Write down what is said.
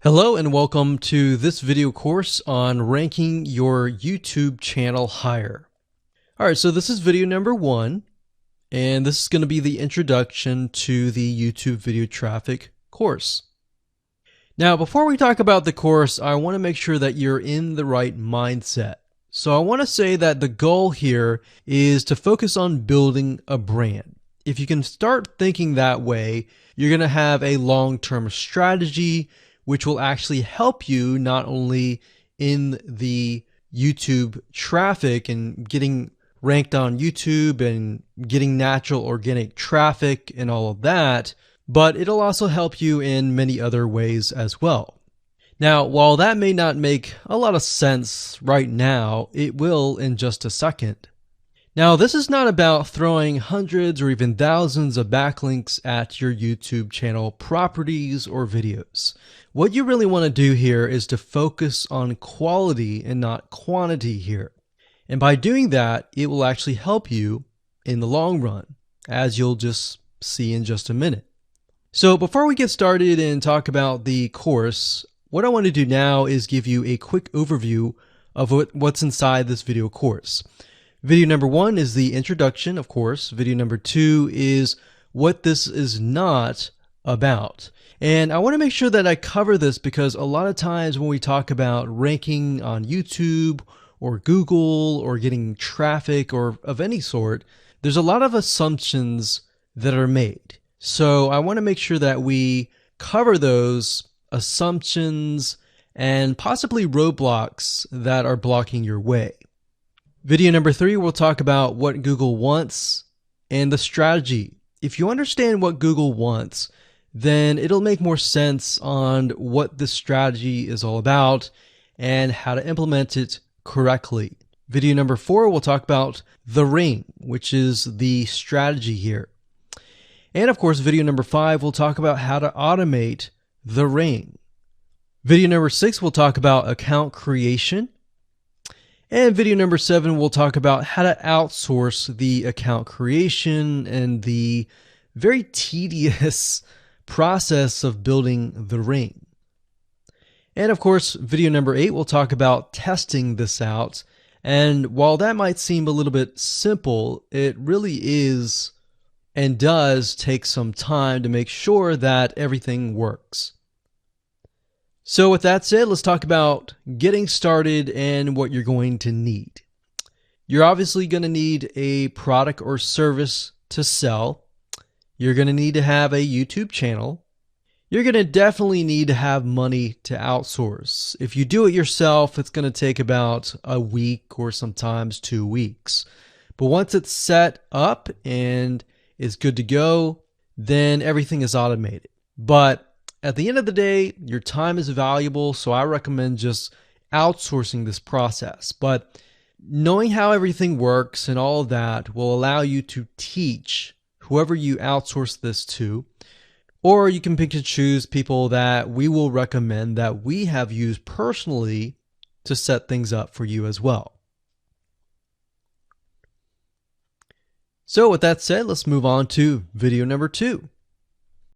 Hello and welcome to this video course on ranking your YouTube channel higher. Alright, so this is video number 1, and this is going to be the introduction to the YouTube video traffic course. Now, before we talk about the course, I want to make sure that you're in the right mindset. So I want to say that the goal here is to focus on building a brand. If you can start thinking that way, you're going to have a long-term strategy which will actually help you not only in the YouTube traffic and getting ranked on YouTube and getting natural organic traffic and all of that, but it'll also help you in many other ways as well. Now, while that may not make a lot of sense right now, it will in just a second. Now, this is not about throwing hundreds or even thousands of backlinks at your YouTube channel properties or videos. What you really want to do here is to focus on quality and not quantity here. And by doing that, it will actually help you in the long run, as you'll just see in just a minute. So before we get started and talk about the course, what I want to do now is give you a quick overview of what's inside this video course. Video number 1 is the introduction, of course. Video number 2 is what this is not about. And I want to make sure that I cover this because a lot of times when we talk about ranking on YouTube or Google or getting traffic or of any sort, there's a lot of assumptions that are made. So I want to make sure that we cover those assumptions and possibly roadblocks that are blocking your way. Video number 3, we'll talk about what Google wants and the strategy. If you understand what Google wants, then it'll make more sense on what the strategy is all about and how to implement it correctly. Video number 4, we'll talk about the ring, which is the strategy here. And of course, video number 5, we'll talk about how to automate the ring. Video number 6, we'll talk about account creation. And video number 7, we'll talk about how to outsource the account creation and the very tedious process of building the ring. And of course, video number 8, we'll talk about testing this out. And while that might seem a little bit simple, it really is and does take some time to make sure that everything works. So with that said, let's talk about getting started and what you're going to need. You're obviously going to need a product or service to sell. You're going to need to have a YouTube channel. You're going to definitely need to have money to outsource. If you do it yourself, it's going to take about a week or sometimes 2 weeks. But once it's set up and is good to go, then everything is automated. But at the end of the day, your time is valuable, so I recommend just outsourcing this process. But knowing how everything works and all of that will allow you to teach whoever you outsource this to, or you can pick and choose people that we will recommend that we have used personally to set things up for you as well. So with that said, let's move on to video number 2.